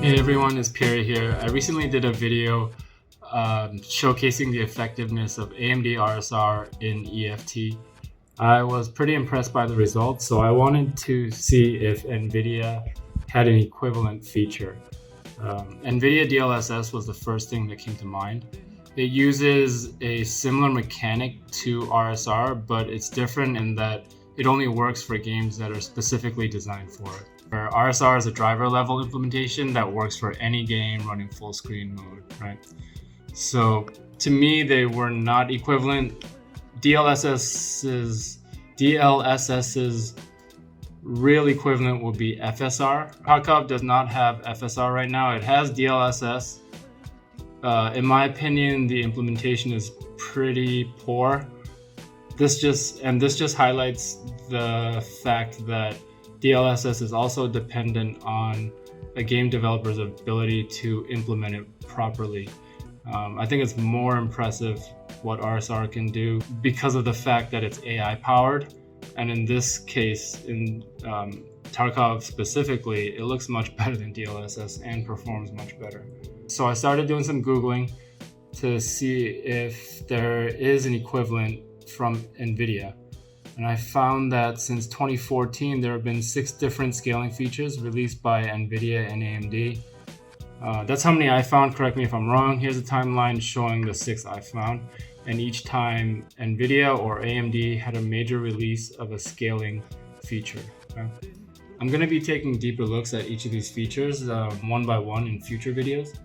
Hey everyone, it's Pierre here. I recently did a video showcasing the effectiveness of AMD RSR in EFT. I was pretty impressed by the results, so I wanted to see if NVIDIA had an equivalent feature. NVIDIA DLSS was the first thing that came to mind. It uses a similar mechanic to RSR, but it's different in that it only works for games that are specifically designed for it. RSR is a driver level implementation that works for any game running full screen mode, right? So to me, they were not equivalent. DLSS's real equivalent would be FSR. Tarkov does not have FSR right now. It has DLSS. In my opinion, the implementation is pretty poor. This just highlights the fact that DLSS is also dependent on a game developer's ability to implement it properly. I think it's more impressive what RSR can do because of the fact that it's AI powered. And in this case, in Tarkov specifically, it looks much better than DLSS and performs much better. So I started doing some Googling to see if there is an equivalent from NVIDIA. And I found that since 2014, there have been 6 different scaling features released by NVIDIA and AMD. That's how many I found, correct me if I'm wrong. Here's a timeline showing the 6 I found. And each time NVIDIA or AMD had a major release of a scaling feature. Okay? I'm going to be taking deeper looks at each of these features one by one in future videos.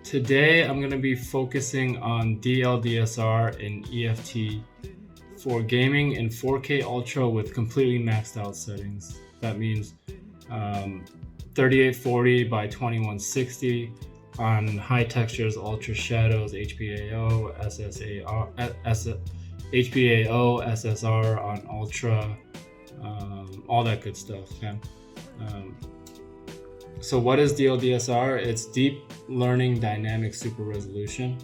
Today, I'm going to be focusing on DLDSR and EFT for gaming in 4K Ultra with completely maxed out settings. That means 3840 by 2160 on high textures, ultra shadows, HBAO, SSR on ultra, all that good stuff. Okay? So what is DLDSR? It's deep learning dynamic super resolution.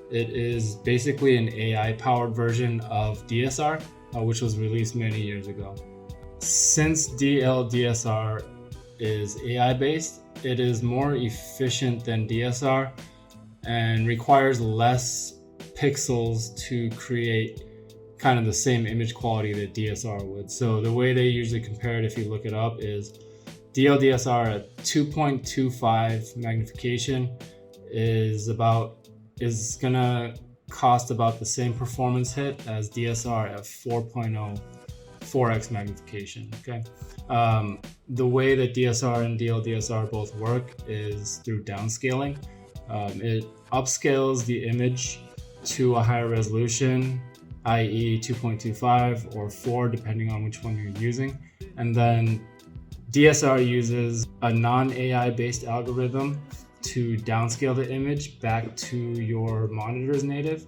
It is basically an AI-powered version of DSR, which was released many years ago. Since DLDSR is AI-based, it is more efficient than DSR and requires less pixels to create kind of the same image quality that DSR would. So the way they usually compare it, if you look it up, is DLDSR at 2.25 magnification is gonna cost about the same performance hit as DSR at 4.0 4x magnification. Okay, the way that DSR and DLDSR both work is through downscaling. It upscales the image to a higher resolution, i.e. 2.25 or 4, depending on which one you're using, and then DSR uses a non-AI based algorithm to downscale the image back to your monitor's native,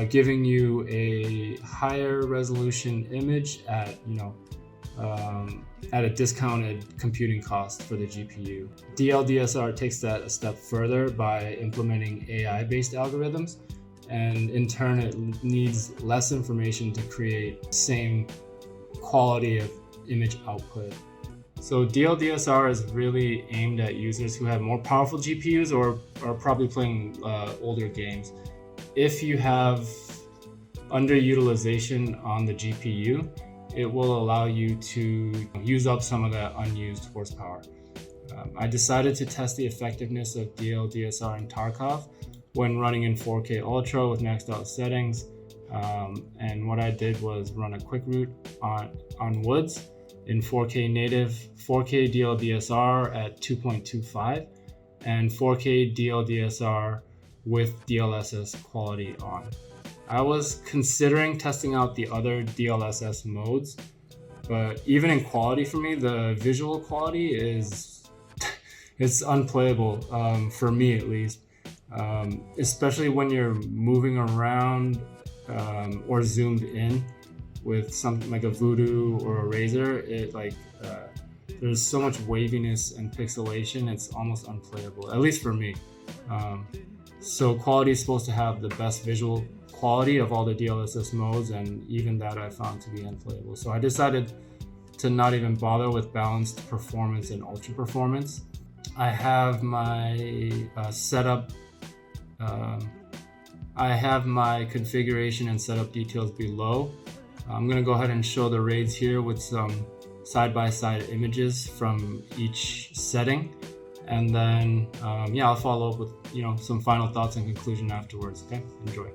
giving you a higher resolution image at a discounted computing cost for the GPU. DLDSR takes that a step further by implementing AI-based algorithms, and in turn it needs less information to create the same quality of image output. So DLDSR is really aimed at users who have more powerful GPUs or are probably playing older games. If you have underutilization on the GPU, it will allow you to use up some of that unused horsepower. I decided to test the effectiveness of DLDSR in Tarkov when running in 4K Ultra with maxed out settings. And what I did was run a quick route on Woods in 4K native, 4K DLDSR at 2.25, and 4K DLDSR with DLSS quality on. I was considering testing out the other DLSS modes, but even in quality for me, the visual quality it's unplayable, for me at least, especially when you're moving around or zoomed in with something like a Vudu or a Razer. There's so much waviness and pixelation, it's almost unplayable, at least for me. So quality is supposed to have the best visual quality of all the DLSS modes, and even that I found to be unplayable. So I decided to not even bother with balanced performance and ultra performance. I have my setup. I have my configuration and setup details below. I'm going to go ahead and show the RAIDs here with some side-by-side images from each setting, and then yeah, I'll follow up with some final thoughts and conclusion afterwards. Okay, enjoy.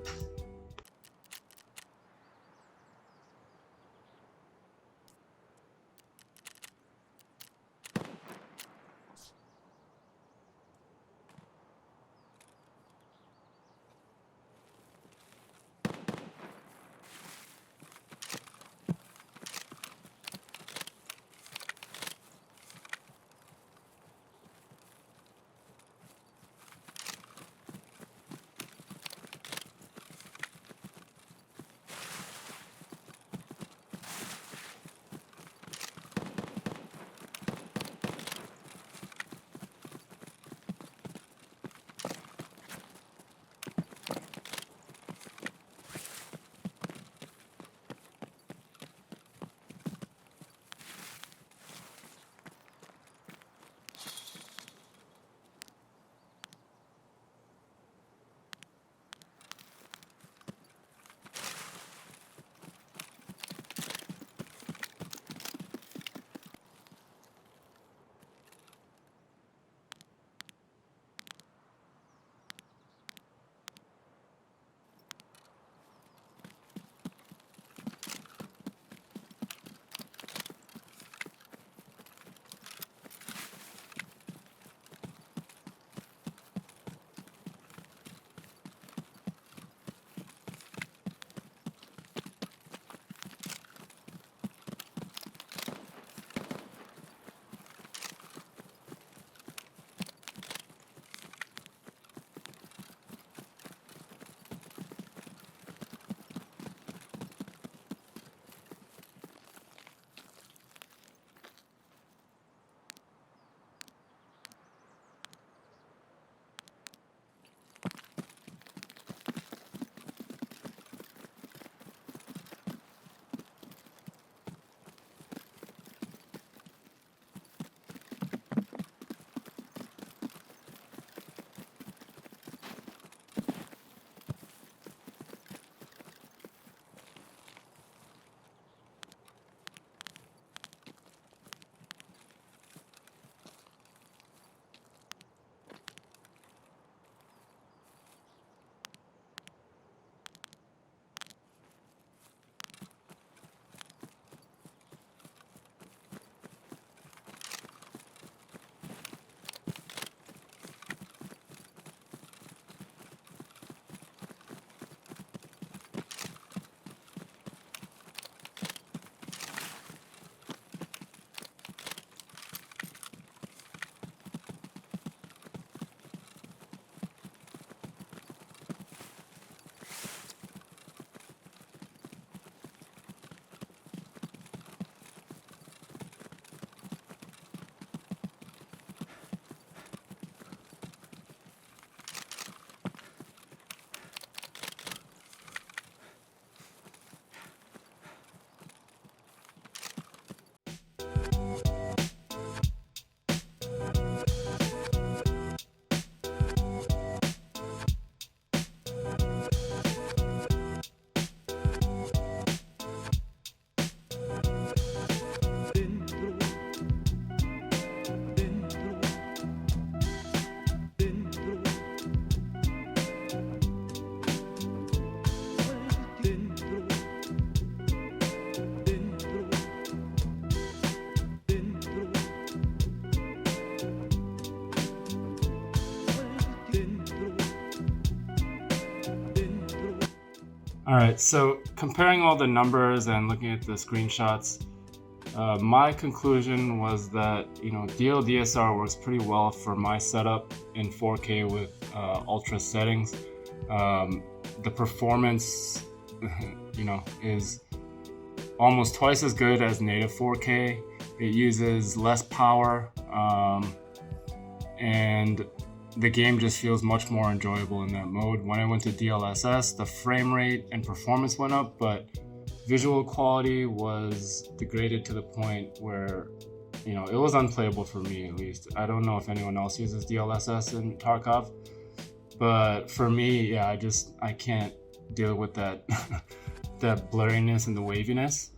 All right, so comparing all the numbers and looking at the screenshots, my conclusion was that DLDSR works pretty well for my setup in 4K with ultra settings. The performance, is almost twice as good as native 4K. It uses less power, and the game just feels much more enjoyable in that mode. When I went to DLSS, the frame rate and performance went up, but visual quality was degraded to the point where it was unplayable for me at least. I don't know if anyone else uses DLSS in Tarkov, but for me, yeah, I can't deal with that that blurriness and the waviness.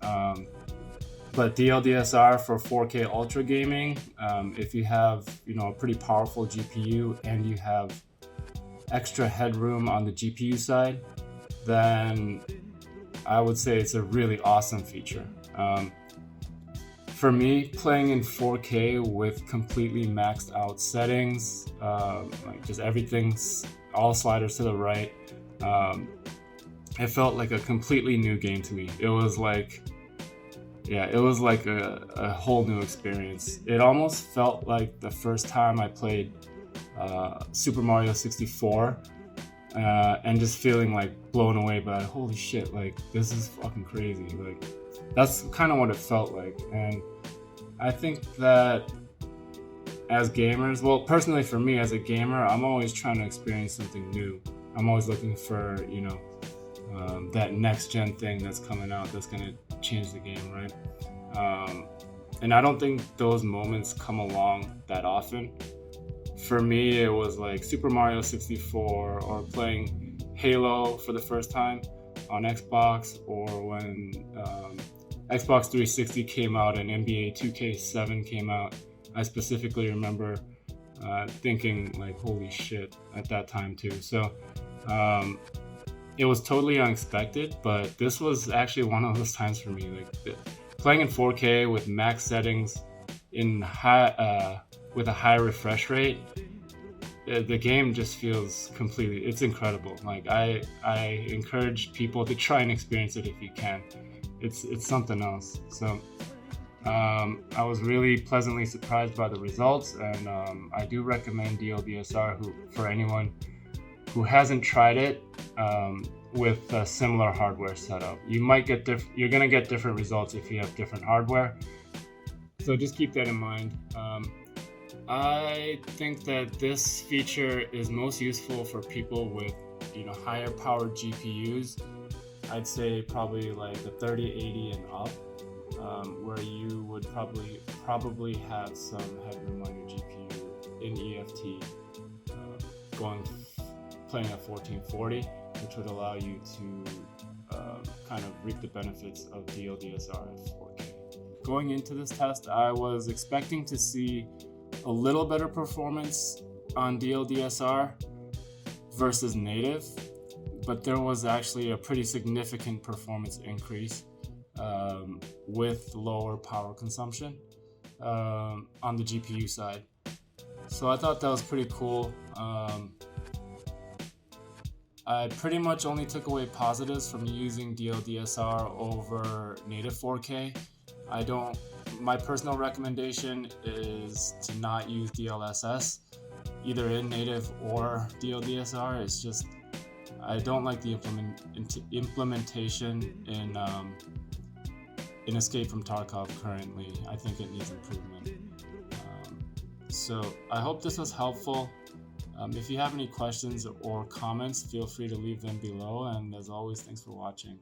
But DLDSR for 4K ultra gaming, if you have a pretty powerful GPU and you have extra headroom on the GPU side, then I would say it's a really awesome feature. For me, playing in 4K with completely maxed out settings, like just everything's all sliders to the right, it felt like a completely new game to me. It was like a whole new experience. It almost felt like the first time I played Super Mario 64, and just feeling like blown away by, holy shit, like this is fucking crazy. Like that's kind of what it felt like. And I think that as gamers, well, personally for me as a gamer, I'm always trying to experience something new. I'm always looking for that next gen thing that's coming out that's gonna change the game, right? And I don't think those moments come along that often. For me, it was like Super Mario 64 or playing Halo for the first time on Xbox, or when Xbox 360 came out and NBA 2K7 came out. I specifically remember thinking like, holy shit, at that time too. So it was totally unexpected, but this was actually one of those times for me. Like playing in 4K with max settings in with a high refresh rate, the game just feels it's incredible. Like I encourage people to try and experience it if you can. It's something else. So I was really pleasantly surprised by the results, and I do recommend DLDSR for anyone who hasn't tried it with a similar hardware setup. You're gonna get different results if you have different hardware. So just keep that in mind. I think that this feature is most useful for people with higher powered GPUs. I'd say probably like the 3080 and up, where you would probably have some headroom on your GPU in EFT, playing at 1440, which would allow you to kind of reap the benefits of DLDSR at 4K. Going into this test, I was expecting to see a little better performance on DLDSR versus native, but there was actually a pretty significant performance increase with lower power consumption on the GPU side. So I thought that was pretty cool. I pretty much only took away positives from using DLDSR over native 4K. My personal recommendation is to not use DLSS, either in native or DLDSR. It's just, I don't like the implementation in Escape from Tarkov currently. I think it needs improvement. So I hope this was helpful. If you have any questions or comments, feel free to leave them below. And as always, thanks for watching.